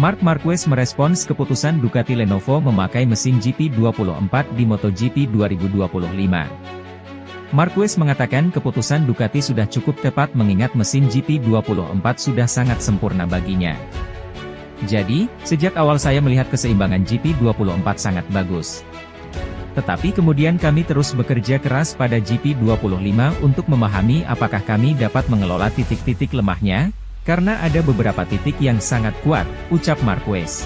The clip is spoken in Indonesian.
Marc Marquez merespons keputusan Ducati Lenovo memakai mesin GP24 di MotoGP 2025. Marquez mengatakan keputusan Ducati sudah cukup tepat mengingat mesin GP24 sudah sangat sempurna baginya. Jadi, sejak awal saya melihat keseimbangan GP24 sangat bagus. Tetapi kemudian kami terus bekerja keras pada GP25 untuk memahami apakah kami dapat mengelola titik-titik lemahnya, karena ada beberapa titik yang sangat kuat, ucap Marquez.